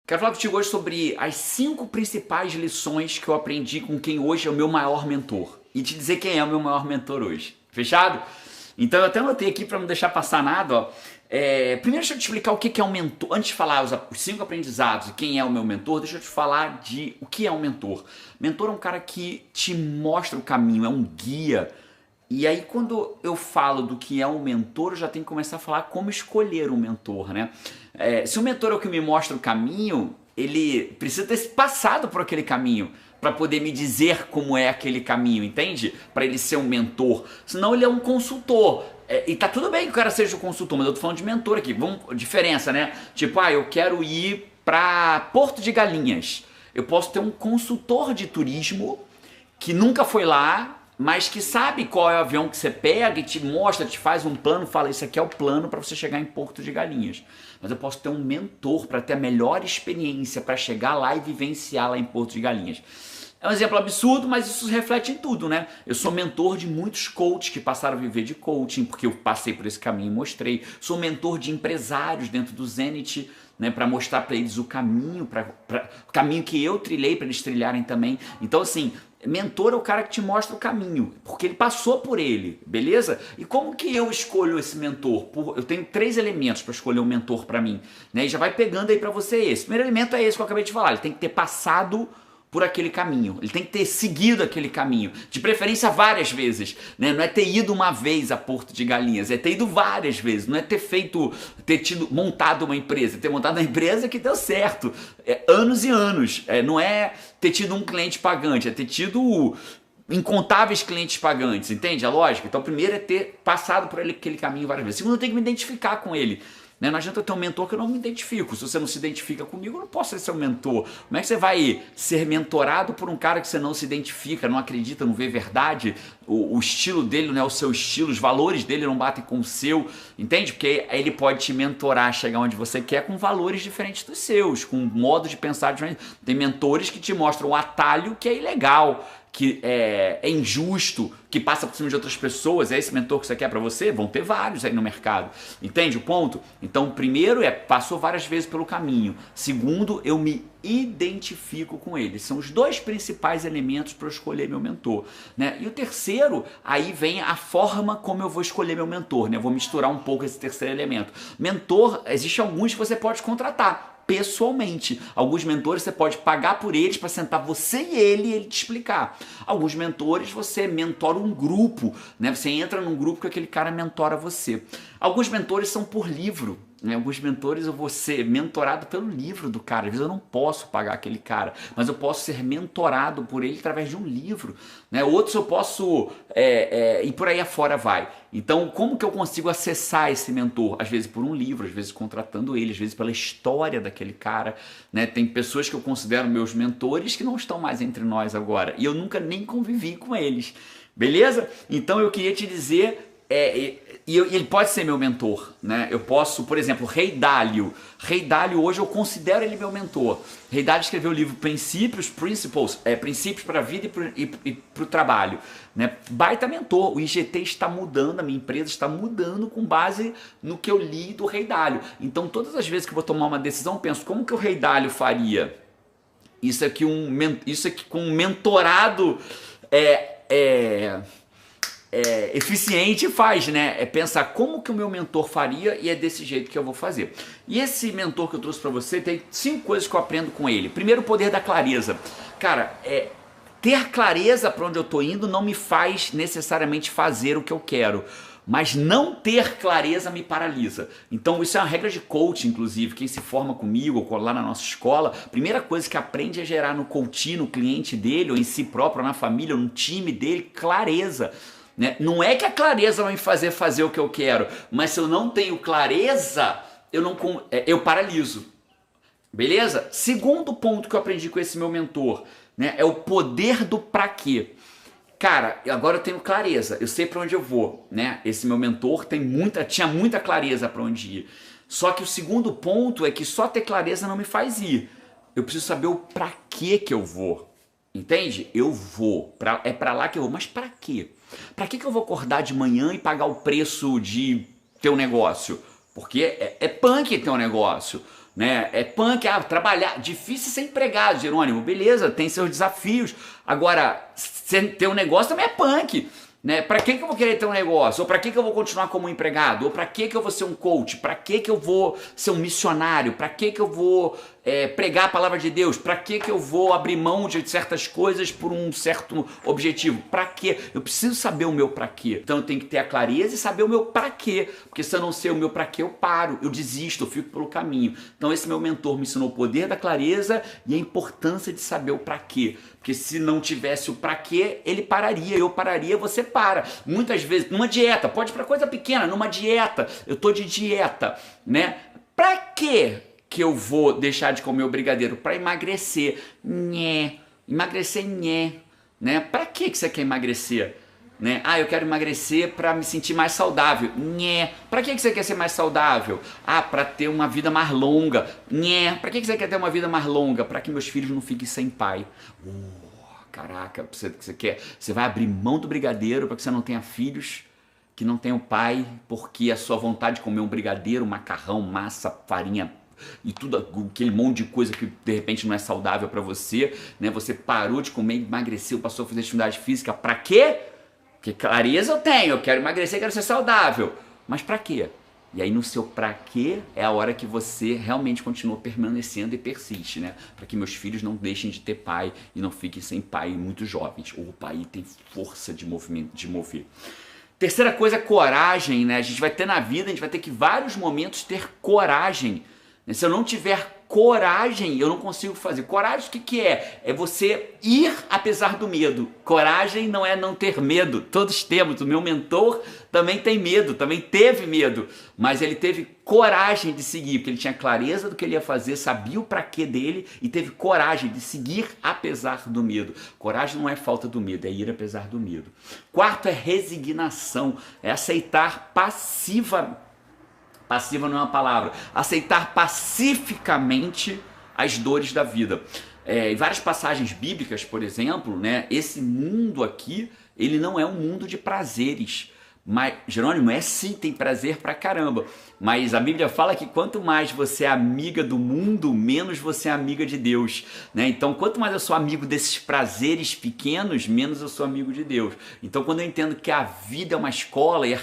Quero falar contigo hoje sobre as 5 principais lições que eu aprendi com quem hoje é o meu maior mentor. E te dizer quem é o meu maior mentor hoje. Fechado? Então eu até anotei aqui para não deixar passar nada. Ó. Primeiro deixa eu te explicar o que é um mentor. Antes de falar os 5 aprendizados e quem é o meu mentor, deixa eu te falar de o que é um mentor. Mentor é um cara que te mostra o caminho, é um guia. E aí quando eu falo do que é um mentor, eu já tenho que começar a falar como escolher um mentor, né? Se o mentor é o que me mostra o caminho, ele precisa ter passado por aquele caminho para poder me dizer como é aquele caminho, entende? Para ele ser um mentor. Senão ele é um consultor. E tá tudo bem que o cara seja um consultor, mas eu tô falando de mentor aqui. Diferença, né? Tipo, eu quero ir para Porto de Galinhas. Eu posso ter um consultor de turismo que nunca foi lá, mas que sabe qual é o avião que você pega e te mostra, te faz um plano, fala, isso aqui é o plano para você chegar em Porto de Galinhas. Mas eu posso ter um mentor para ter a melhor experiência, para chegar lá e vivenciar lá em Porto de Galinhas. É um exemplo absurdo, mas isso reflete em tudo, né? Eu sou mentor de muitos coaches que passaram a viver de coaching, porque eu passei por esse caminho e mostrei. Sou mentor de empresários dentro do Zenit, né, para mostrar para eles o caminho, o caminho que eu trilhei para eles trilharem também. Então, assim, mentor é o cara que te mostra o caminho, porque ele passou por ele, beleza? E como que eu escolho esse mentor? Eu tenho 3 elementos para escolher um mentor para mim, né? E já vai pegando aí para você esse. O primeiro elemento é esse que eu acabei de falar, ele tem que ter passado por aquele caminho, ele tem que ter seguido aquele caminho, de preferência várias vezes, né? Não é ter ido uma vez a Porto de Galinhas, é ter ido várias vezes, não é montado uma empresa, ter montado uma empresa que deu certo, anos e anos, não é ter tido um cliente pagante, é ter tido incontáveis clientes pagantes, entende a lógica? Então, primeiro é ter passado por aquele caminho várias vezes, segundo, eu tenho que me identificar com ele. Não adianta eu ter um mentor que eu não me identifico. Se você não se identifica comigo, eu não posso ser seu mentor. Como é que você vai ser mentorado por um cara que você não se identifica, não acredita, não vê verdade? O estilo dele não é o seu estilo, os valores dele não batem com o seu, entende? Porque aí ele pode te mentorar a chegar onde você quer com valores diferentes dos seus, com um modo de pensar diferente. Tem mentores que te mostram o atalho que é ilegal, que é injusto, que passa por cima de outras pessoas. É esse mentor que você quer para você? Vão ter vários aí no mercado. Entende o ponto? Então, primeiro passou várias vezes pelo caminho. Segundo, eu me identifico com ele. São os 2 principais elementos para eu escolher meu mentor, né? E o terceiro, aí vem a forma como eu vou escolher meu mentor, né? Eu vou misturar um pouco esse terceiro elemento. Mentor, existe alguns que você pode contratar pessoalmente. Alguns mentores você pode pagar por eles para sentar você e ele te explicar. Alguns mentores você mentora um grupo, né? Você entra num grupo que aquele cara mentora você. Alguns mentores são por livro, né? Alguns mentores eu vou ser mentorado pelo livro do cara. Às vezes eu não posso pagar aquele cara, mas eu posso ser mentorado por ele através de um livro, né? Outros eu posso e por aí afora vai. Então, como que eu consigo acessar esse mentor? Às vezes por um livro, às vezes contratando ele, às vezes pela história daquele cara, né? Tem pessoas que eu considero meus mentores que não estão mais entre nós agora, e eu nunca nem convivi com eles, beleza? Então eu queria te dizer, e ele pode ser meu mentor, né? Eu posso, por exemplo, Rei Dalio. Rei Dalio hoje eu considero ele meu mentor. Rei Dalio escreveu o livro Princípios para a vida e para o trabalho, né? Baita mentor. O IGT está mudando, a minha empresa está mudando com base no que eu li do Rei Dalio. Então, todas as vezes que eu vou tomar uma decisão, eu penso, como que o Rei Dalio faria? Isso aqui com um mentorado eficiente faz, né? É pensar como que o meu mentor faria e é desse jeito que eu vou fazer. E esse mentor que eu trouxe para você tem 5 coisas que eu aprendo com ele. Primeiro, o poder da clareza. Cara, ter clareza para onde eu tô indo não me faz necessariamente fazer o que eu quero, mas não ter clareza me paralisa. Então isso é uma regra de coaching, inclusive. Quem se forma comigo ou lá na nossa escola, a primeira coisa que aprende é gerar no coach, no cliente dele, ou em si próprio, ou na família, ou no time dele, clareza. Né? Não é que a clareza vai me fazer o que eu quero, mas se eu não tenho clareza, eu paraliso. Beleza? Segundo ponto que eu aprendi com esse meu mentor, né, é o poder do pra quê. Cara, agora eu tenho clareza, eu sei para onde eu vou, né? Esse meu mentor tinha muita clareza para onde ir. Só que o segundo ponto é que só ter clareza não me faz ir. Eu preciso saber o pra que eu vou. Entende? Eu vou, é para lá que eu vou, mas para quê? Para que eu vou acordar de manhã e pagar o preço de ter um negócio? Porque é punk ter um negócio. né? É punk, trabalhar, difícil ser empregado, Jerônimo, beleza, tem seus desafios. Agora, ter um negócio também é punk. Né? Para que eu vou querer ter um negócio? Ou para que eu vou continuar como empregado? Ou para que eu vou ser um coach? Para que eu vou ser um missionário? Para que eu vou pregar a palavra de Deus? Para que eu vou abrir mão de certas coisas por um certo objetivo? Para quê? Eu preciso saber o meu para quê. Então eu tenho que ter a clareza e saber o meu para quê. Porque se eu não sei o meu para quê, eu paro, eu desisto, eu fico pelo caminho. Então esse meu mentor me ensinou o poder da clareza e a importância de saber o para quê. Porque se não tivesse o pra quê, ele pararia, eu pararia, você para. Muitas vezes, numa dieta, pode ir pra coisa pequena, numa dieta, eu tô de dieta, né? Pra quê que eu vou deixar de comer o brigadeiro? Pra emagrecer. Nhé. Emagrecer, nhé. Né? Pra que você quer emagrecer? Né? Eu quero emagrecer para me sentir mais saudável. Nhé. Para que você quer ser mais saudável? Para ter uma vida mais longa. Nhé. Para que você quer ter uma vida mais longa? Para que meus filhos não fiquem sem pai. Caraca, você quer? Você vai abrir mão do brigadeiro para que você não tenha filhos que não tenham pai, porque a sua vontade de comer um brigadeiro, macarrão, massa, farinha e tudo aquele monte de coisa que de repente não é saudável para você, né? Você parou de comer, emagreceu, passou a fazer atividade física. Para quê? Porque clareza eu tenho, eu quero emagrecer, quero ser saudável. Mas pra quê? E aí no seu pra quê é a hora que você realmente continua permanecendo e persiste, né? Para que meus filhos não deixem de ter pai e não fiquem sem pai muito jovens. Ou o pai tem força de movimento, de mover. Terceira coisa, coragem, né? A gente vai ter na vida, a gente vai ter que em vários momentos ter coragem. Se eu não tiver coragem, eu não consigo fazer. Coragem, o que é? É você ir apesar do medo. Coragem não é não ter medo. Todos temos. O meu mentor também tem medo, também teve medo. Mas ele teve coragem de seguir, porque ele tinha clareza do que ele ia fazer, sabia o pra quê dele e teve coragem de seguir apesar do medo. Coragem não é falta do medo, é ir apesar do medo. Quarto é resignação, é aceitar passiva não é uma palavra. Aceitar pacificamente as dores da vida. Em várias passagens bíblicas, por exemplo, né, esse mundo aqui, ele não é um mundo de prazeres. Mas, Jerônimo, sim, tem prazer pra caramba. Mas a Bíblia fala que quanto mais você é amiga do mundo, menos você é amiga de Deus, né? Então, quanto mais eu sou amigo desses prazeres pequenos, menos eu sou amigo de Deus. Então, quando eu entendo que a vida é uma escola e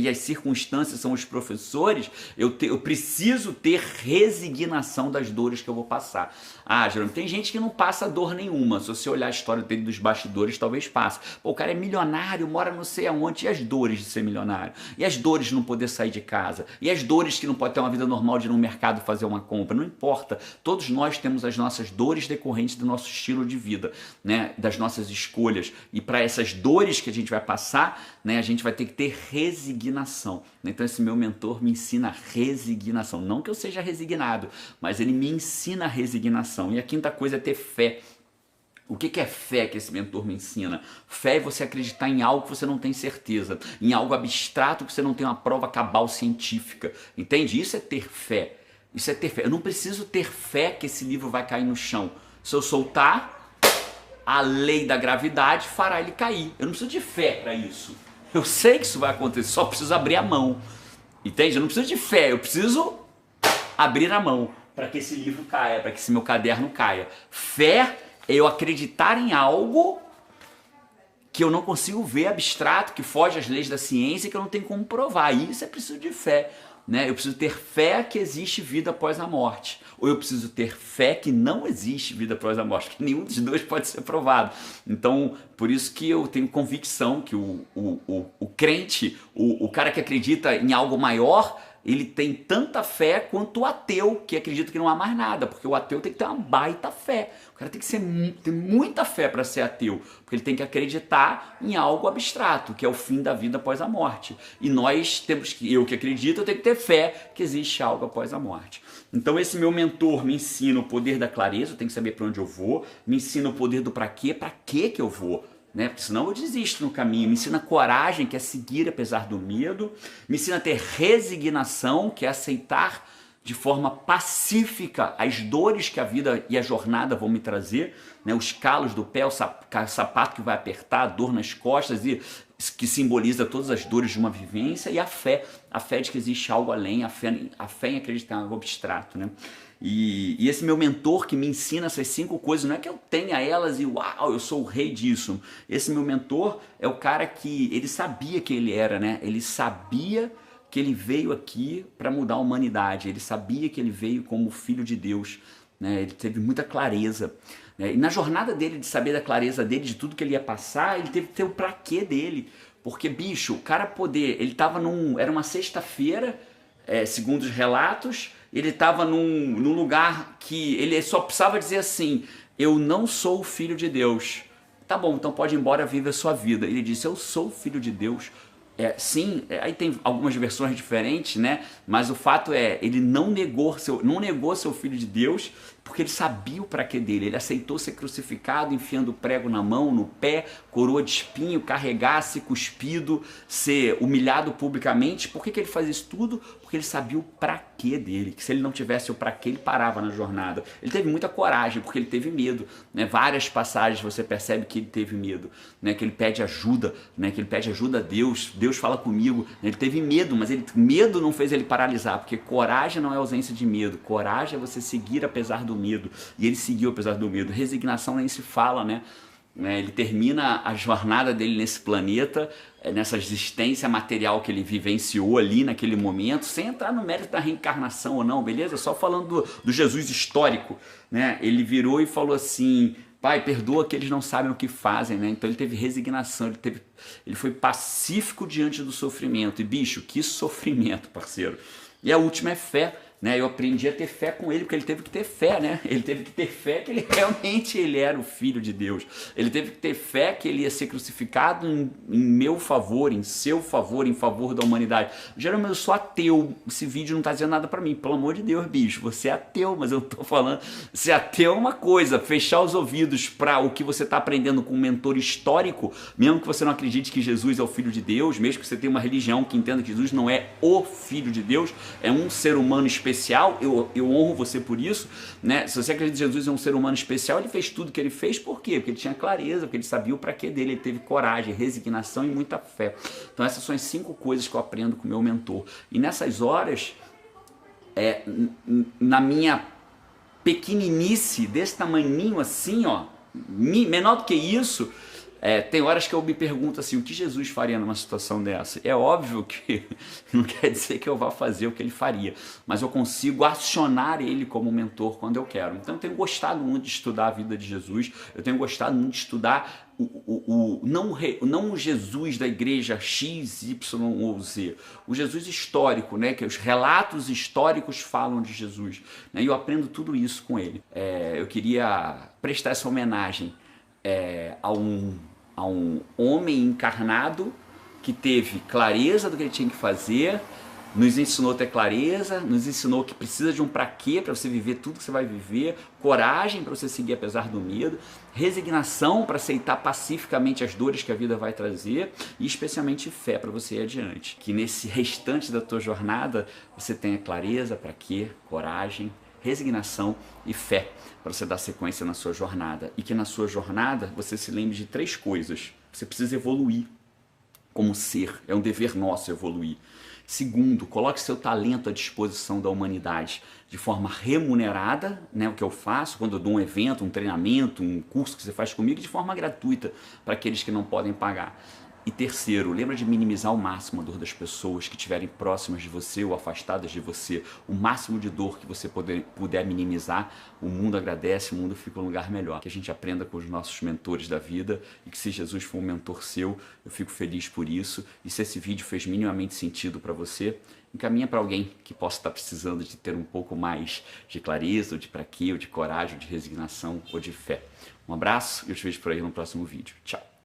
as circunstâncias são os professores, eu preciso ter resignação das dores que eu vou passar. Jerônimo, tem gente que não passa dor nenhuma. Se você olhar a história dele dos bastidores, talvez passe. Pô, o cara é milionário, mora não sei aonde. E as dores de ser milionário? E as dores de não poder sair de casa? E as dores que não pode ter uma vida normal de ir no mercado fazer uma compra? Não importa. Todos nós temos as nossas dores decorrentes do nosso estilo de vida, né? Das nossas escolhas. E para essas dores que a gente vai passar, né, a gente vai ter que ter resignação. Então esse meu mentor me ensina resignação. Não que eu seja resignado, mas ele me ensina resignação. E a quinta coisa é ter fé. O que é fé que esse mentor me ensina? Fé é você acreditar em algo que você não tem certeza, em algo abstrato que você não tem uma prova cabal científica. Entende? Isso é ter fé. Isso é ter fé. Eu não preciso ter fé que esse livro vai cair no chão. Se eu soltar, a lei da gravidade fará ele cair. Eu não preciso de fé para isso. Eu sei que isso vai acontecer, só preciso abrir a mão. Entende? Eu não preciso de fé, eu preciso abrir a mão para que esse livro caia, para que esse meu caderno caia. Fé é eu acreditar em algo que eu não consigo ver, abstrato, que foge às leis da ciência e que eu não tenho como provar. Isso é preciso de fé. Né? Eu preciso ter fé que existe vida após a morte. Ou eu preciso ter fé que não existe vida após a morte. Que nenhum dos dois pode ser provado. Então, por isso que eu tenho convicção que o crente, o cara que acredita em algo maior, ele tem tanta fé quanto o ateu, que acredita que não há mais nada. Porque o ateu tem que ter uma baita fé. O cara tem que ter muita fé para ser ateu. Porque ele tem que acreditar em algo abstrato, que é o fim da vida após a morte. E nós temos que, eu que acredito, eu tenho que ter fé que existe algo após a morte. Então esse meu mentor me ensina o poder da clareza, eu tenho que saber para onde eu vou. Me ensina o poder do para que eu vou. Né? Porque senão eu desisto no caminho. Me ensina coragem, que é seguir apesar do medo. Me ensina a ter resignação, que é aceitar de forma pacífica as dores que a vida e a jornada vão me trazer, né? Os calos do pé, o sapato que vai apertar, a dor nas costas, e que simboliza todas as dores de uma vivência, e a fé de que existe algo além, a fé em acreditar em algo abstrato, né? E esse meu mentor que me ensina essas 5 coisas, não é que eu tenha elas e uau, eu sou o rei disso. Esse meu mentor é o cara que ele sabia quem ele era, né? Ele sabia que ele veio aqui para mudar a humanidade. Ele sabia que ele veio como filho de Deus, né? Ele teve muita clareza, né? E na jornada dele de saber da clareza dele, de tudo que ele ia passar, ele teve que ter o pra quê dele. Porque, bicho, o cara poder... Ele tava era uma sexta-feira, segundo os relatos, ele estava num lugar que ele só precisava dizer assim: eu não sou o filho de Deus. Tá bom, então pode ir embora, vive a sua vida. Ele disse: eu sou o filho de Deus. Sim, aí tem algumas versões diferentes, né? Mas o fato é, ele não negou seu filho de Deus, porque ele sabia o praquê dele. Ele aceitou ser crucificado, enfiando prego na mão, no pé, coroa de espinho, carregar, ser cuspido, ser humilhado publicamente. Por que ele faz isso tudo? Porque ele sabia o praquê dele, que se ele não tivesse o praquê, ele parava na jornada. Ele teve muita coragem, porque ele teve medo, né? Várias passagens você percebe que ele teve medo, né? Que ele pede ajuda, né? Que ele pede ajuda a Deus. Deus fala comigo. Ele teve medo, mas medo não fez ele paralisar, porque coragem não é ausência de medo. Coragem é você seguir apesar do medo. E ele seguiu apesar do medo. Resignação nem se fala, né? Ele termina a jornada dele nesse planeta, nessa existência material que ele vivenciou ali naquele momento, sem entrar no mérito da reencarnação ou não, beleza? Só falando do Jesus histórico, né? Ele virou e falou assim: Pai, perdoa que eles não sabem o que fazem, né? Então ele teve resignação, ele foi pacífico diante do sofrimento. E bicho, que sofrimento, parceiro. E a última é fé, né? Eu aprendi a ter fé com ele, porque ele teve que ter fé, né? Ele teve que ter fé que ele era o filho de Deus. Ele teve que ter fé que ele ia ser crucificado em meu favor, em seu favor, em favor da humanidade. Geralmente eu sou ateu, esse vídeo não está dizendo nada para mim. Pelo amor de Deus, bicho, você é ateu, mas eu tô falando, ser ateu é uma coisa, fechar os ouvidos para o que você está aprendendo com um mentor histórico, mesmo que você não acredite que Jesus é o filho de Deus, mesmo que você tenha uma religião que entenda que Jesus não é o filho de Deus, é um ser humano especial, eu honro você por isso, né? Se você acredita que Jesus é um ser humano especial, ele fez tudo que ele fez, por quê? Porque ele tinha clareza, porque ele sabia o praquê dele, ele teve coragem, resignação e muita fé. Então essas são as 5 coisas que eu aprendo com o meu mentor. E nessas horas, na minha pequeninice, desse tamaninho assim, ó, menor do que isso, tem horas que eu me pergunto assim: o que Jesus faria numa situação dessa? É óbvio que não quer dizer que eu vá fazer o que ele faria, mas eu consigo acionar ele como mentor quando eu quero. Então eu tenho gostado muito de estudar a vida de Jesus, eu tenho gostado muito de estudar não o Jesus da igreja X, Y ou Z, o Jesus histórico, né? Que os relatos históricos falam de Jesus, né? E eu aprendo tudo isso com ele. Eu queria prestar essa homenagem a um homem encarnado que teve clareza do que ele tinha que fazer, nos ensinou a ter clareza, nos ensinou que precisa de um pra quê para você viver tudo que você vai viver, coragem para você seguir apesar do medo, resignação para aceitar pacificamente as dores que a vida vai trazer e especialmente fé para você ir adiante. Que nesse restante da tua jornada você tenha clareza, pra quê, coragem, resignação e fé para você dar sequência na sua jornada. E que na sua jornada você se lembre de 3 coisas. Você precisa evoluir como ser, é um dever nosso evoluir. Segundo, coloque seu talento à disposição da humanidade de forma remunerada, né, o que eu faço quando eu dou um evento, um treinamento, um curso que você faz comigo, de forma gratuita para aqueles que não podem pagar. E terceiro, lembra de minimizar ao máximo a dor das pessoas que estiverem próximas de você ou afastadas de você. O máximo de dor que você puder minimizar, o mundo agradece, o mundo fica um lugar melhor. Que a gente aprenda com os nossos mentores da vida e que se Jesus for um mentor seu, eu fico feliz por isso. E se esse vídeo fez minimamente sentido para você, encaminha para alguém que possa estar precisando de ter um pouco mais de clareza, ou de pra quê, ou de coragem, ou de resignação, ou de fé. Um abraço e eu te vejo por aí no próximo vídeo. Tchau!